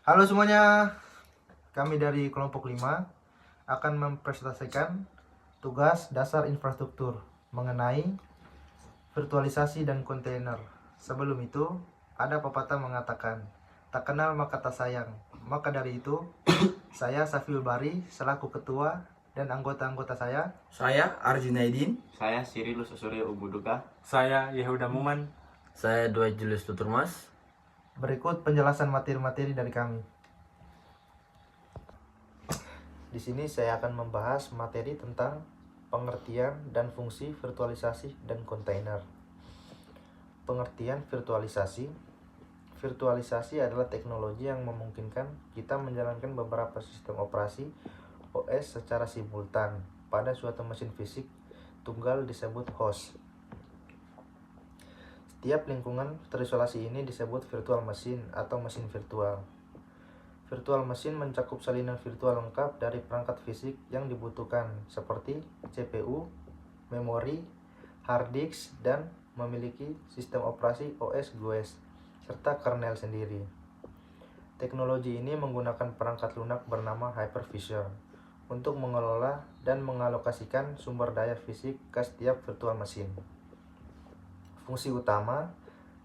Halo semuanya, kami dari kelompok 5 akan mempresentasikan tugas dasar infrastruktur mengenai virtualisasi dan kontainer. Sebelum itu, ada pepatah mengatakan, tak kenal maka tak sayang. Maka dari itu, saya Safiul Bari selaku ketua dan anggota-anggota Saya Arjunaidin. Saya Sirilus Surya Ubuduka. Saya Yehuda Muman. Saya Dwight Julius Tuturmas. Berikut penjelasan materi-materi dari kami. Di sini saya akan membahas materi tentang pengertian dan fungsi virtualisasi dan kontainer. Pengertian virtualisasi. Virtualisasi adalah teknologi yang memungkinkan kita menjalankan beberapa sistem operasi OS secara simultan pada suatu mesin fisik tunggal disebut host. Setiap lingkungan terisolasi ini disebut virtual machine atau mesin virtual. Virtual machine mencakup salinan virtual lengkap dari perangkat fisik yang dibutuhkan seperti CPU, memori, hard disk, dan memiliki sistem operasi OS GUIS serta kernel sendiri. Teknologi ini menggunakan perangkat lunak bernama hypervisor untuk mengelola dan mengalokasikan sumber daya fisik ke setiap virtual machine. Fungsi utama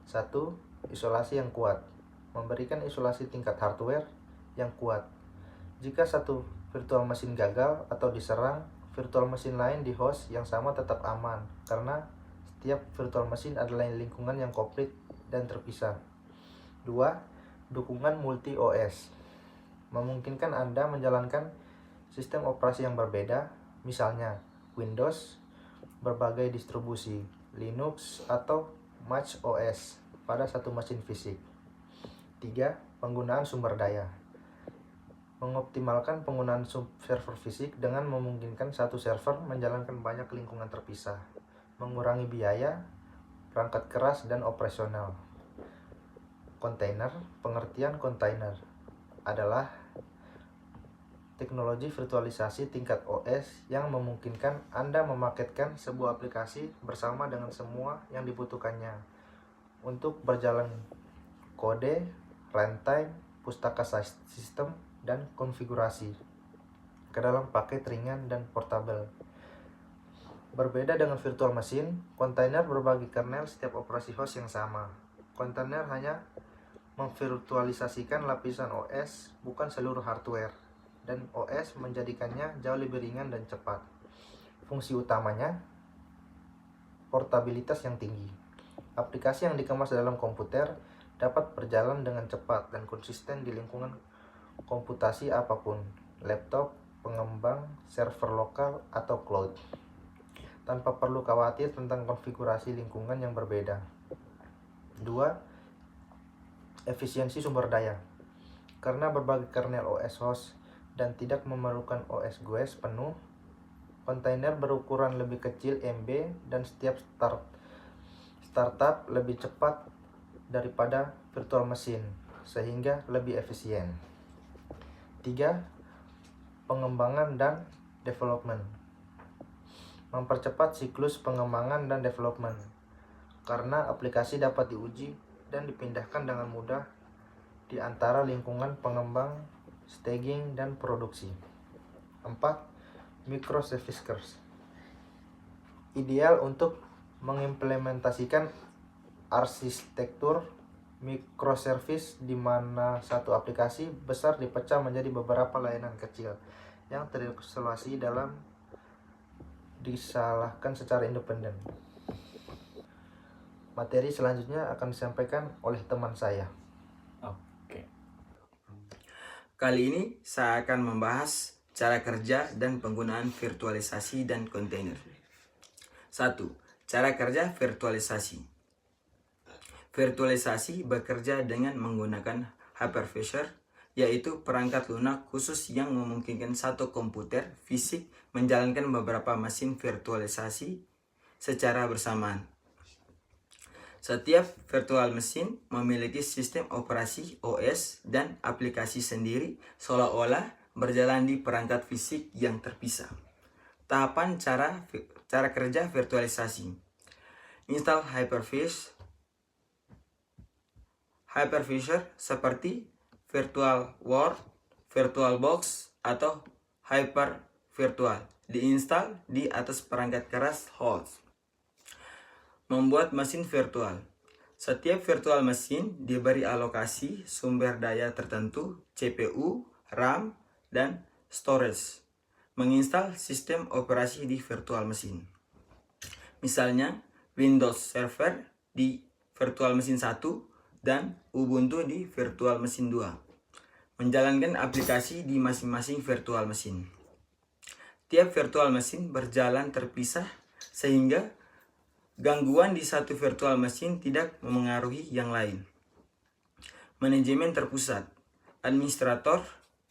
1. Isolasi yang kuat. Memberikan isolasi tingkat hardware yang kuat. Jika satu virtual machine gagal atau diserang, virtual machine lain di host yang sama tetap aman karena setiap virtual machine adalah lingkungan yang komplit dan terpisah. 2. Dukungan multi OS. Memungkinkan Anda menjalankan sistem operasi yang berbeda, misalnya Windows, berbagai distribusi, Linux, atau Mac OS pada satu mesin fisik. 3. Penggunaan sumber daya. Mengoptimalkan penggunaan server fisik dengan memungkinkan satu server menjalankan banyak lingkungan terpisah, mengurangi biaya, perangkat keras, dan operasional. Kontainer. Pengertian kontainer adalah teknologi virtualisasi tingkat OS yang memungkinkan Anda memaketkan sebuah aplikasi bersama dengan semua yang dibutuhkannya untuk berjalan kode, runtime, pustaka sistem, dan konfigurasi ke dalam paket ringan dan portable. Berbeda dengan virtual machine, kontainer berbagi kernel setiap operasi host yang sama. Kontainer hanya memvirtualisasikan lapisan OS, bukan seluruh hardware, dan OS menjadikannya jauh lebih ringan dan cepat. Fungsi utamanya, portabilitas yang tinggi. Aplikasi yang dikemas dalam komputer dapat berjalan dengan cepat dan konsisten di lingkungan komputasi apapun, laptop, pengembang, server lokal, atau cloud, tanpa perlu khawatir tentang konfigurasi lingkungan yang berbeda. 2. Efisiensi sumber daya. Karena berbagai kernel OS host dan tidak memerlukan OS GUIS penuh, kontainer berukuran lebih kecil MB dan setiap startup lebih cepat daripada virtual machine, sehingga lebih efisien. 3. Pengembangan dan development. Mempercepat siklus pengembangan dan development karena aplikasi dapat diuji dan dipindahkan dengan mudah di antara lingkungan pengembang, staging, dan produksi. 4. Microservices. Ideal untuk mengimplementasikan arsitektur microservice di mana satu aplikasi besar dipecah menjadi beberapa layanan kecil yang terisolasi dalam disalahkan secara independen. Materi selanjutnya akan disampaikan oleh teman saya. Kali ini saya akan membahas cara kerja dan penggunaan virtualisasi dan kontainer. 1. Cara kerja virtualisasi. Virtualisasi bekerja dengan menggunakan hypervisor, yaitu perangkat lunak khusus yang memungkinkan satu komputer fisik menjalankan beberapa mesin virtualisasi secara bersamaan. Setiap virtual machine memiliki sistem operasi OS dan aplikasi sendiri seolah-olah berjalan di perangkat fisik yang terpisah. Tahapan cara kerja virtualisasi. Install Hypervisor seperti Virtual World, VirtualBox, atau Hyper Virtual diinstal di atas perangkat keras host. Membuat mesin virtual. Setiap virtual mesin diberi alokasi sumber daya tertentu, CPU, RAM, dan storage. Menginstal sistem operasi di virtual mesin. Misalnya, Windows Server di virtual mesin 1 dan Ubuntu di virtual mesin 2. Menjalankan aplikasi di masing-masing virtual mesin. Tiap virtual mesin berjalan terpisah sehingga gangguan di satu virtual mesin tidak memengaruhi yang lain. Manajemen terpusat. Administrator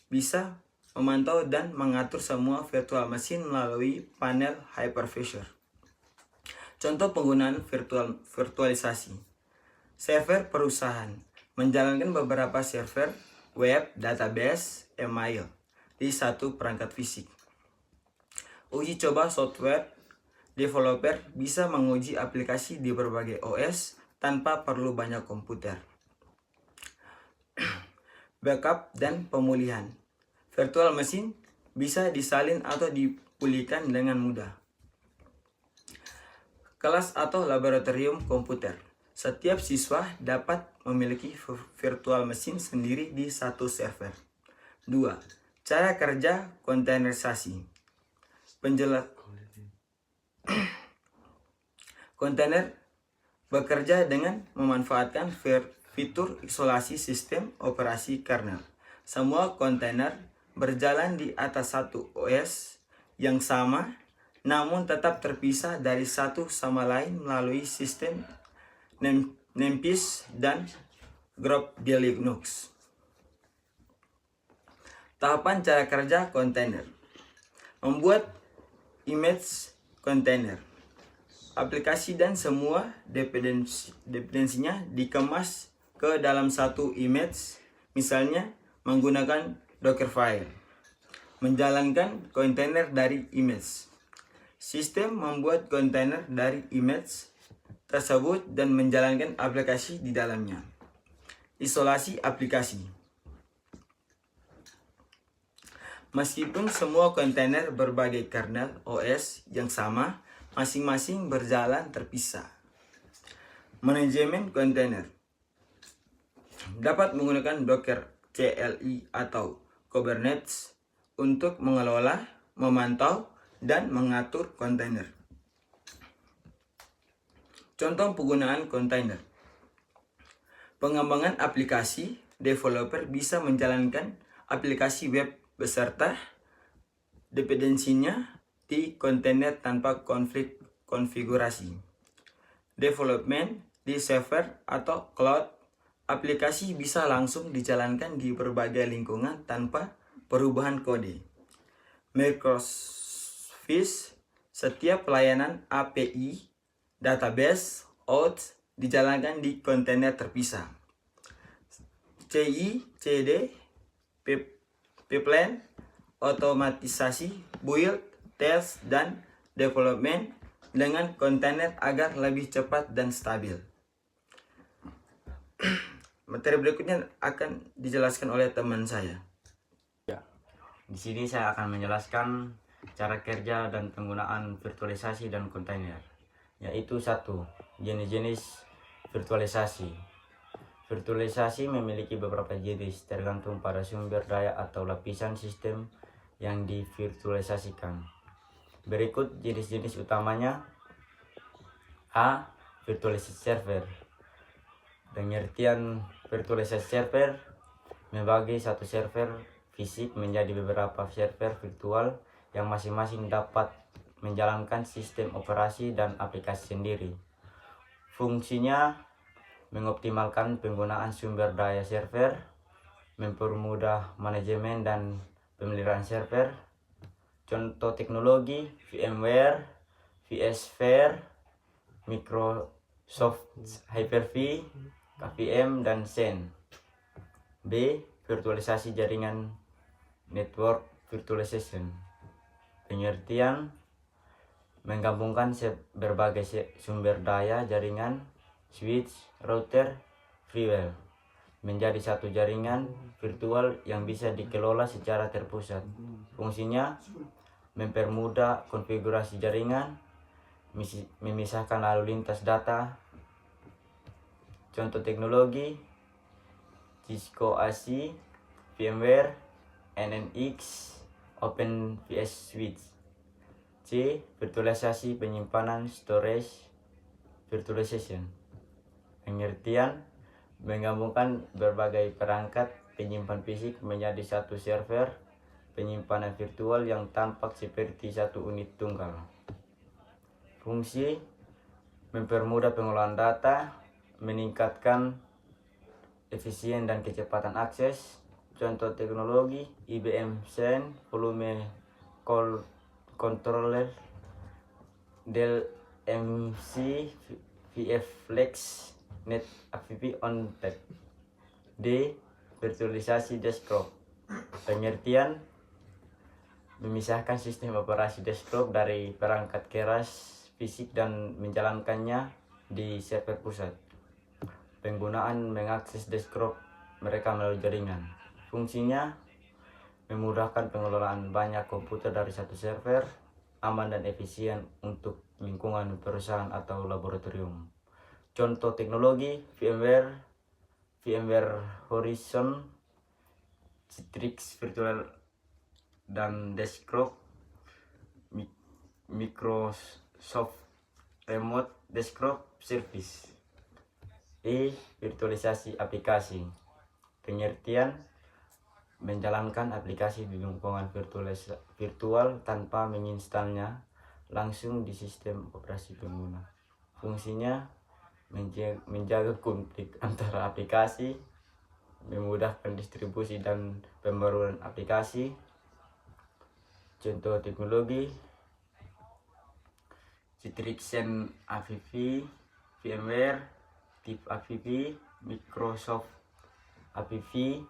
bisa memantau dan mengatur semua virtual mesin melalui panel hypervisor. Contoh penggunaan virtualisasi. Server perusahaan menjalankan beberapa server web, database, email di satu perangkat fisik. Uji coba software. Developer bisa menguji aplikasi di berbagai OS tanpa perlu banyak komputer. Backup dan pemulihan. Virtual mesin bisa disalin atau dipulihkan dengan mudah. Kelas atau laboratorium komputer. Setiap siswa dapat memiliki virtual mesin sendiri di satu server. 2. Cara kerja kontainerisasi. Kontainer bekerja dengan memanfaatkan fitur isolasi sistem operasi kernel. Semua kontainer berjalan di atas satu OS yang sama, namun tetap terpisah dari satu sama lain melalui sistem Nemsys dan Grub di Linux. Tahapan cara kerja kontainer. Membuat image kontainer. Aplikasi dan semua dependensinya dikemas ke dalam satu image, misalnya menggunakan Dockerfile. Menjalankan kontainer dari image. Sistem membuat kontainer dari image tersebut dan menjalankan aplikasi di dalamnya. Isolasi aplikasi. Meskipun semua kontainer berbagai kernel OS yang sama, masing-masing berjalan terpisah. Manajemen kontainer. Dapat menggunakan Docker CLI atau Kubernetes untuk mengelola, memantau, dan mengatur kontainer. Contoh penggunaan kontainer. Pengembangan aplikasi. Developer bisa menjalankan aplikasi web beserta dependensinya di kontainer tanpa konflik konfigurasi. Development di server atau cloud. Aplikasi bisa langsung dijalankan di berbagai lingkungan tanpa perubahan kode. Microservice. Setiap pelayanan API, database, OAuth dijalankan di kontainer terpisah. CI/CD, pipeline, otomatisasi, build, test, dan development dengan kontainer agar lebih cepat dan stabil. Materi berikutnya akan dijelaskan oleh teman saya. Di sini saya akan menjelaskan cara kerja dan penggunaan virtualisasi dan kontainer, yaitu 1. Jenis-jenis virtualisasi. Virtualisasi memiliki beberapa jenis tergantung pada sumber daya atau lapisan sistem yang divirtualisasikan. Berikut jenis-jenis utamanya. A. Virtualisasi server. Pengertian virtualisasi server membagi satu server fisik menjadi beberapa server virtual yang masing-masing dapat menjalankan sistem operasi dan aplikasi sendiri. Fungsinya mengoptimalkan penggunaan sumber daya server, mempermudah manajemen dan pemeliharaan server. Contoh teknologi: VMware, vSphere, Microsoft Hyper-V, KVM, dan Xen. B. Virtualisasi jaringan network virtualization. Pengertian menggabungkan berbagai sumber daya jaringan, switch, router, firewall menjadi satu jaringan virtual yang bisa dikelola secara terpusat. Fungsinya mempermudah konfigurasi jaringan, memisahkan lalu lintas data. Contoh teknologi: Cisco AC, VMware, NNX, OpenVS Switch. C. Virtualisasi penyimpanan, storage virtualization. Pengertian: menggabungkan berbagai perangkat penyimpan fisik menjadi satu server penyimpanan virtual yang tampak seperti satu unit tunggal. Fungsi: mempermudah pengolahan data, meningkatkan efisien dan kecepatan akses. Contoh teknologi: IBM Xen Volume Controller, Dell MC VF Flex, NetApp OnTap. D. Virtualisasi desktop. Pengertian: memisahkan sistem operasi desktop dari perangkat keras fisik dan menjalankannya di server pusat. Penggunaan mengakses desktop mereka melalui jaringan. Fungsinya memudahkan pengelolaan banyak komputer dari satu server, aman dan efisien untuk lingkungan perusahaan atau laboratorium. Contoh teknologi: VMware Horizon, Citrix Virtual dan Desktop, Microsoft Remote Desktop Service. E. Virtualisasi aplikasi. Pengertian: menjalankan aplikasi di lingkungan virtual tanpa menginstalnya langsung di sistem operasi pengguna. Fungsinya menjaga konflik antara aplikasi, memudahkan distribusi dan pembaruan aplikasi. Contoh teknologi: Citrixen AVV, VMware, TIP AVV, Microsoft AVV.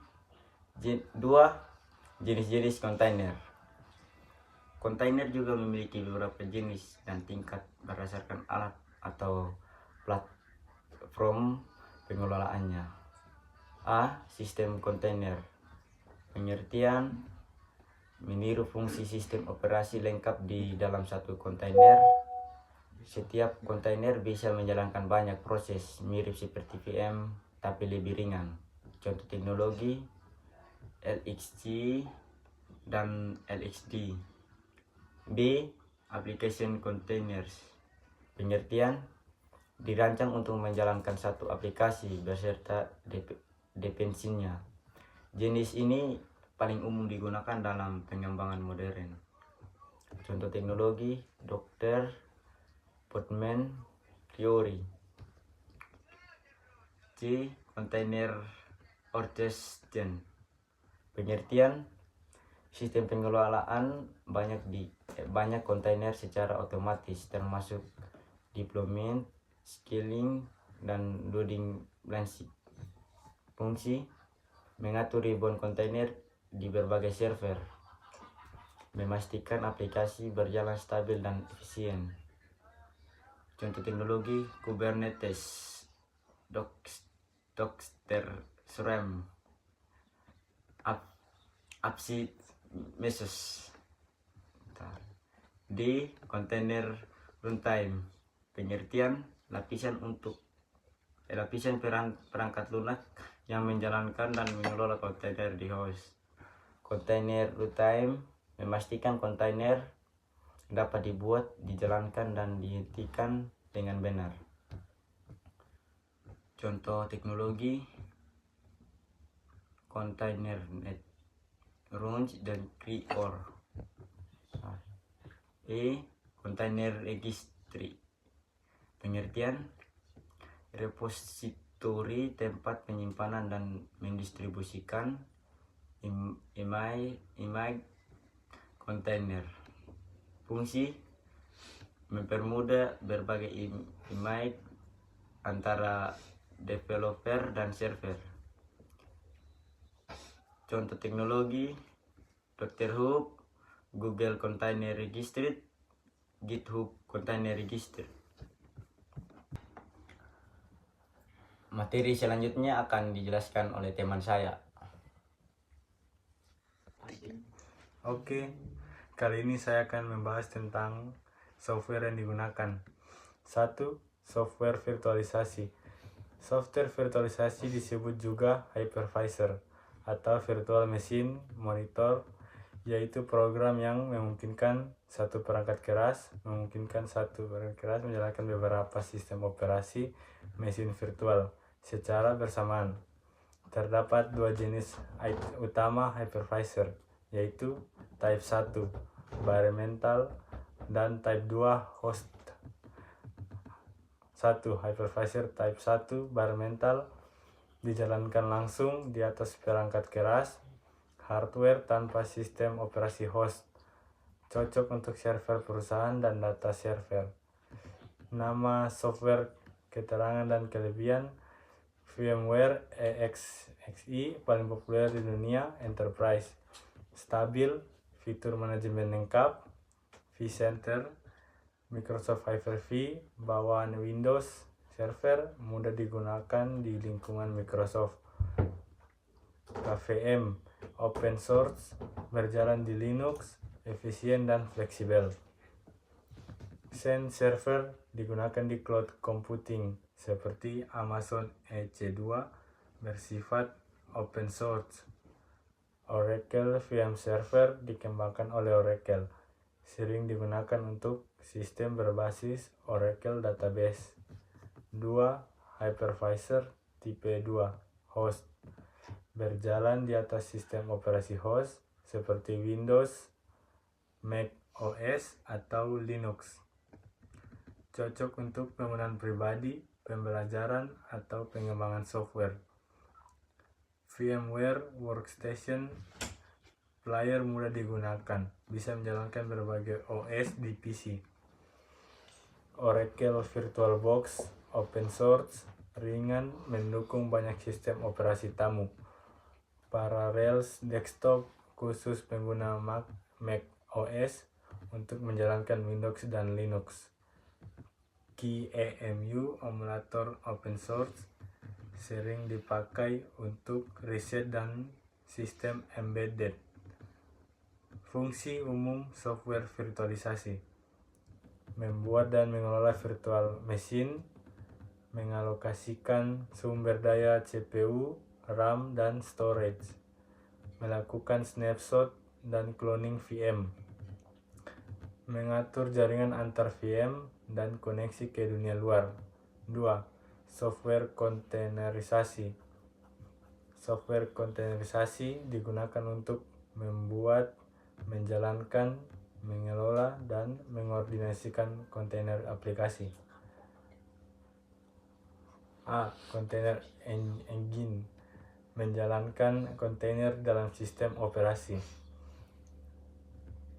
2. Jenis-jenis kontainer. Kontainer juga memiliki beberapa jenis dan tingkat berdasarkan alat atau platform pengelolaannya. A. Sistem kontainer. Pengertian: meniru fungsi sistem operasi lengkap di dalam satu kontainer. Setiap kontainer bisa menjalankan banyak proses mirip seperti VM tapi lebih ringan. Contoh teknologi: LXC dan LXD. B. Application containers. Pengertian: dirancang untuk menjalankan satu aplikasi beserta dependensinya. Jenis ini paling umum digunakan dalam pengembangan modern. Contoh teknologi: Dr. Podman Theory. C. Container orchestration. Pengertian: sistem pengelolaan banyak kontainer secara otomatis termasuk deployment, scaling, dan loading balancing. Fungsi: mengatur ribuan kontainer di berbagai server, memastikan aplikasi berjalan stabil dan efisien. Contoh teknologi: Kubernetes, Docker Swarm, Apache Mesos. D. Container runtime. Pengertian: lapisan perangkat lunak yang menjalankan dan mengelola kontainer di host. Container runtime memastikan kontainer dapat dibuat, dijalankan, dan dihentikan dengan benar. Contoh teknologi: ContainerNet, Runge, dan CREOR. E. Container registry. Pengertian: repositori tempat penyimpanan dan mendistribusikan image kontainer. Fungsi: mempermudah berbagai image antara developer dan server. Contoh teknologi: Doctor Hub, Google Container Registry, GitHub Container Registry. materi selanjutnya akan dijelaskan oleh teman saya. Oke, kali ini saya akan membahas tentang software yang digunakan. 1. Software virtualisasi. Software virtualisasi disebut juga hypervisor atau virtual machine monitor, yaitu program yang memungkinkan satu perangkat keras menjalankan beberapa sistem operasi mesin virtual secara bersamaan. Terdapat dua jenis utama hypervisor, yaitu Type 1 environmental dan Type 2 host. 1. Hypervisor Type 1 environmental dijalankan langsung di atas perangkat keras hardware tanpa sistem operasi host, cocok untuk server perusahaan dan data server. Nama software, keterangan dan kelebihan: VMware EXXI paling populer di dunia enterprise, stabil, fitur manajemen lengkap, vCenter, Microsoft Hyper-V, bawaan Windows Server, mudah digunakan di lingkungan Microsoft. KVM, open source, berjalan di Linux, efisien dan fleksibel. Xen Server digunakan di cloud computing seperti Amazon EC2, bersifat open source. Oracle VM Server dikembangkan oleh Oracle, sering digunakan untuk sistem berbasis Oracle Database. 2. Hypervisor tipe 2 host, berjalan di atas sistem operasi host seperti Windows, Mac OS, atau Linux. Cocok untuk penggunaan pribadi, pembelajaran, atau pengembangan software. VMware Workstation player mudah digunakan, bisa menjalankan berbagai OS di PC. Oracle VirtualBox open source, ringan, mendukung banyak sistem operasi tamu. Parallels Desktop khusus pengguna Mac OS untuk menjalankan Windows dan Linux. KeyEMU emulator open source, sering dipakai untuk riset dan sistem embedded. Fungsi umum software virtualisasi: membuat dan mengelola virtual machine, mengalokasikan sumber daya CPU, RAM, dan storage, melakukan snapshot dan cloning VM, mengatur jaringan antar VM dan koneksi ke dunia luar. 2. Software kontainerisasi. Software kontainerisasi digunakan untuk membuat, menjalankan, mengelola, dan mengordinasikan kontainer aplikasi. A. Container Engine, menjalankan kontainer dalam sistem operasi.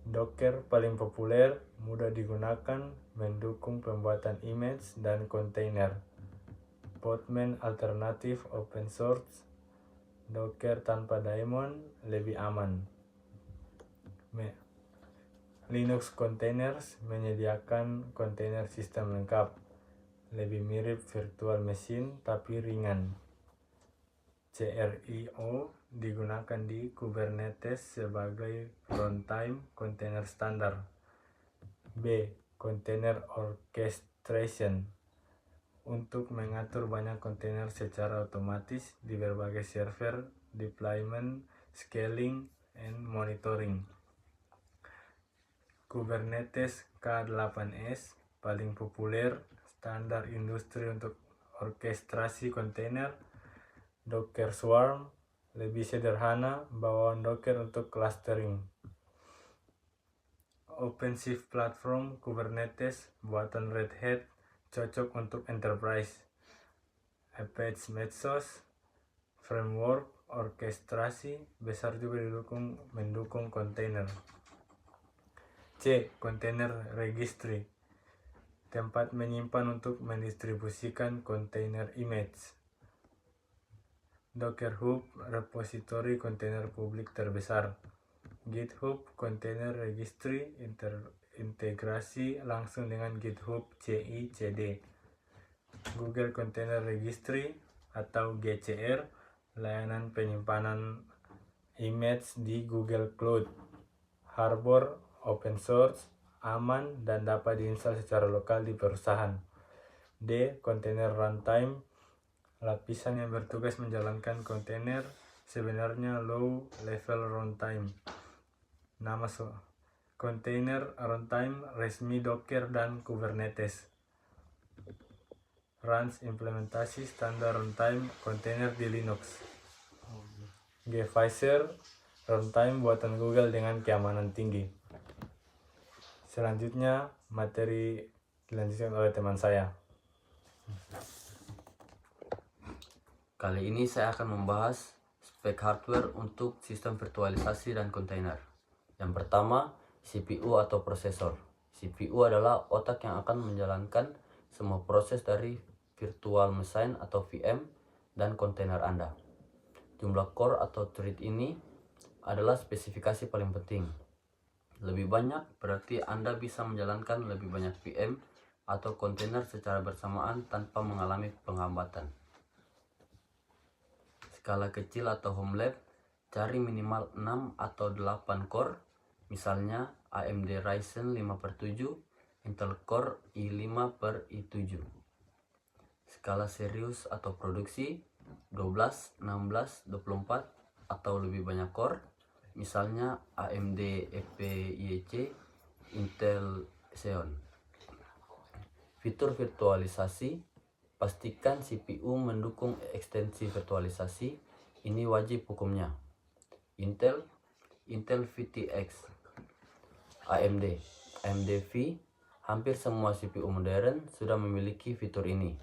Docker paling populer, mudah digunakan, mendukung pembuatan image dan kontainer. Podman alternatif open source, Docker tanpa daemon lebih aman. Linux Containers menyediakan kontainer sistem lengkap, lebih mirip virtual machine tapi ringan. CRIO digunakan di Kubernetes sebagai runtime container standar. B. Container Orchestration, untuk mengatur banyak kontainer secara otomatis di berbagai server, deployment, scaling, and monitoring. Kubernetes K8s paling populer, standar industri untuk orkestrasi kontainer. Docker Swarm lebih sederhana, bawaan Docker untuk clustering. OpenShift Platform Kubernetes buatan Red Hat, cocok untuk enterprise. Apache Mesos framework orkestrasi besar juga mendukung kontainer. C. Container Registry, tempat menyimpan untuk mendistribusikan kontainer image. Docker Hub, repositori kontainer publik terbesar. GitHub Container Registry, integrasi langsung dengan GitHub CI/CD. Google Container Registry, atau GCR, layanan penyimpanan image di Google Cloud, Harbor, open source, aman, dan dapat diinstal secara lokal di perusahaan. D. Container runtime, lapisan yang bertugas menjalankan kontainer, sebenarnya low level runtime. Nama container runtime resmi Docker dan Kubernetes. Runs implementasi standar runtime kontainer di Linux. Gvisor runtime buatan Google dengan keamanan tinggi. Selanjutnya materi dilanjutkan oleh teman saya. Kali ini saya akan membahas spek hardware untuk sistem virtualisasi dan kontainer. Yang pertama, CPU atau prosesor. CPU adalah otak yang akan menjalankan semua proses dari virtual machine atau VM dan kontainer Anda. Jumlah core atau thread ini adalah spesifikasi paling penting. Lebih banyak berarti Anda bisa menjalankan lebih banyak VM atau kontainer secara bersamaan tanpa mengalami penghambatan. Skala kecil atau home lab, cari minimal 6 atau 8 core, misalnya AMD Ryzen 5/7, Intel Core i5/i7. Skala serius atau produksi, 12, 16, 24 atau lebih banyak core, misalnya AMD EPYC, Intel Xeon. Fitur virtualisasi, pastikan CPU mendukung ekstensi virtualisasi, ini wajib hukumnya. Intel VTX, AMD V, hampir semua CPU modern sudah memiliki fitur ini.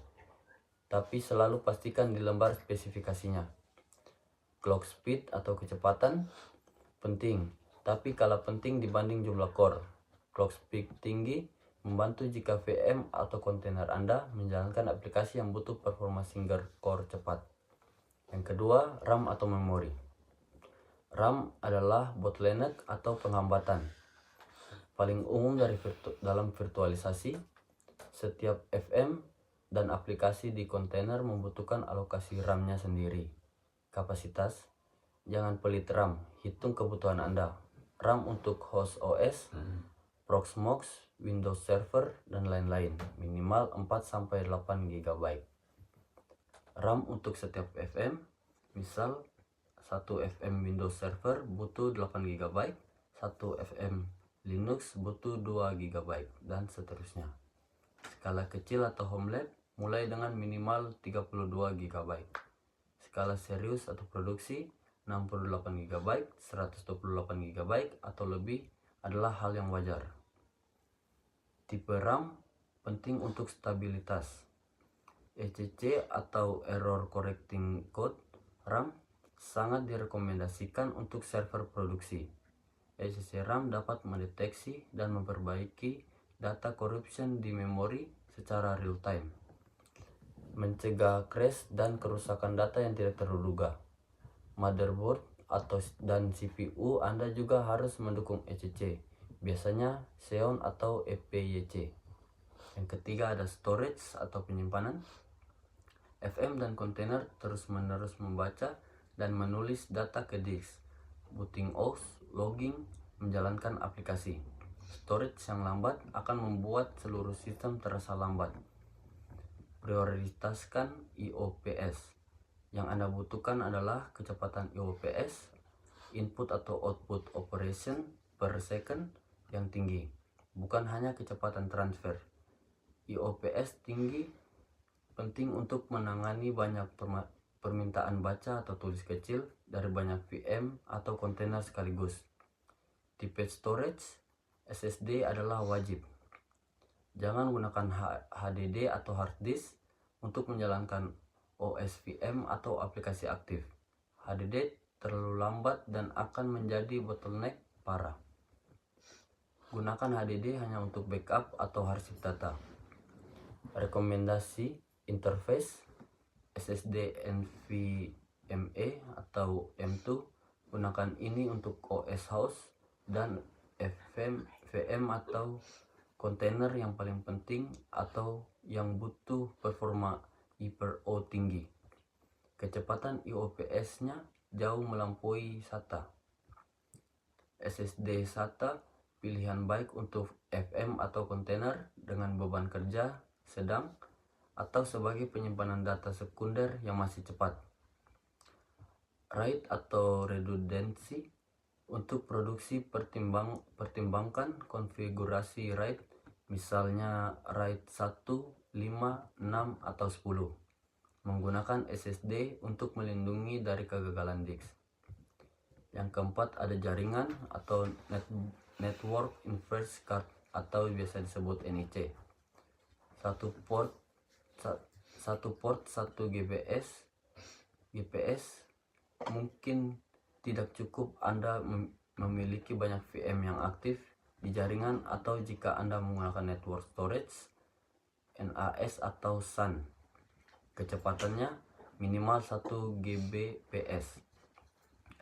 Tapi selalu pastikan di lembar spesifikasinya. Clock speed atau kecepatan, penting, tapi kalah penting dibanding jumlah core. Clock speed tinggi membantu jika VM atau kontainer Anda menjalankan aplikasi yang butuh performa single core cepat. Yang kedua, RAM atau memori. RAM adalah bottleneck atau penghambatan paling umum dalam virtualisasi. Setiap FM dan aplikasi di kontainer membutuhkan alokasi RAM-nya sendiri. Kapasitas, jangan pelit RAM, hitung kebutuhan Anda. RAM untuk host OS, Proxmox, Windows Server, dan lain-lain, minimal 4-8 GB. RAM untuk setiap FM, misal 1 FM Windows Server butuh 8 GB, 1 FM Linux butuh 2 GB, dan seterusnya. Skala kecil atau home lab, mulai dengan minimal 32 GB. Skala serius atau produksi, 68 GB, 128 GB, atau lebih adalah hal yang wajar. Tipe RAM penting untuk stabilitas. ECC atau Error Correcting Code RAM sangat direkomendasikan untuk server produksi. ECC RAM dapat mendeteksi dan memperbaiki data corruption di memori secara real time, mencegah crash dan kerusakan data yang tidak terduga. Motherboard dan CPU Anda juga harus mendukung ECC, biasanya Xeon atau EPYC. Yang ketiga ada storage atau penyimpanan. FM dan kontainer terus-menerus membaca dan menulis data ke disk. Booting OS, logging, menjalankan aplikasi. Storage yang lambat akan membuat seluruh sistem terasa lambat. Prioritaskan IOPS. Yang Anda butuhkan adalah kecepatan IOPS, input atau output operation per second, yang tinggi, bukan hanya kecepatan transfer. IOPS tinggi penting untuk menangani banyak permintaan baca atau tulis kecil dari banyak VM atau kontainer sekaligus. Tipe storage, SSD adalah wajib. Jangan gunakan HDD atau hard disk untuk menjalankan OS VM atau aplikasi aktif. HDD terlalu lambat dan akan menjadi bottleneck parah. Gunakan HDD hanya untuk backup atau arsip data. Rekomendasi interface, SSD NVMe atau M2, gunakan ini untuk OS host dan VM atau kontainer yang paling penting atau yang butuh performa I/O tinggi. Kecepatan IOPS-nya jauh melampaui SATA. SSD SATA pilihan baik untuk FM atau kontainer dengan beban kerja sedang atau sebagai penyimpanan data sekunder yang masih cepat. RAID atau redundancy untuk produksi pertimbangkan konfigurasi RAID, misalnya RAID 1, 5, 6, atau 10. Menggunakan SSD untuk melindungi dari kegagalan disk. Yang keempat ada jaringan atau network inverse card atau biasa disebut NIC. Satu port 1 GPS mungkin tidak cukup Anda memiliki banyak VM yang aktif di jaringan atau jika Anda menggunakan network storage NAS atau SAN. Kecepatannya minimal 1 Gbps.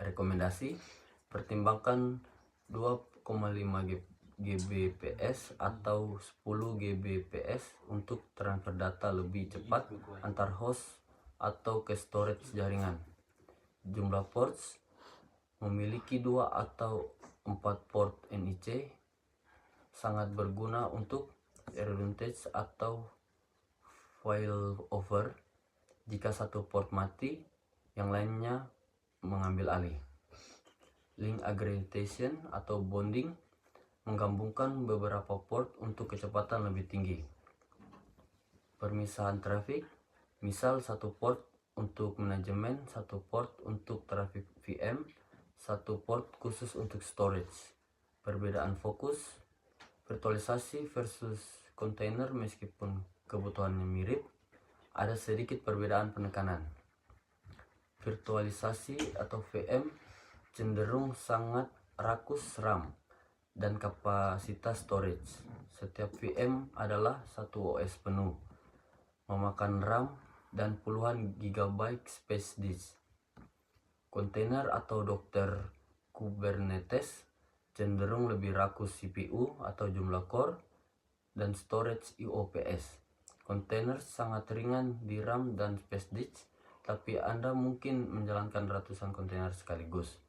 Rekomendasi, pertimbangkan 2,5 Gbps atau 10 Gbps untuk transfer data lebih cepat antar host atau ke storage jaringan. Jumlah ports, memiliki 2 atau 4 port NIC sangat berguna untuk redundancy atau failover jika satu port mati, yang lainnya mengambil alih. Link aggregation atau bonding, menggabungkan beberapa port untuk kecepatan lebih tinggi. Permisahan traffic, misal satu port untuk manajemen, satu port untuk traffic VM, satu port khusus untuk storage. Perbedaan fokus, virtualisasi versus container meskipun kebutuhannya mirip, ada sedikit perbedaan penekanan. Virtualisasi atau VM cenderung sangat rakus RAM dan kapasitas storage. Setiap VM adalah satu OS penuh, memakan RAM dan puluhan gigabyte space disk. Kontainer atau Docker Kubernetes cenderung lebih rakus CPU atau jumlah core dan storage IOPS. Kontainer sangat ringan di RAM dan space disk, tapi Anda mungkin menjalankan ratusan kontainer sekaligus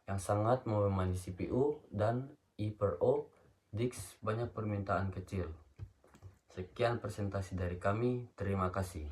yang sangat membebani CPU dan I/O disk banyak permintaan kecil. Sekian presentasi dari kami, terima kasih.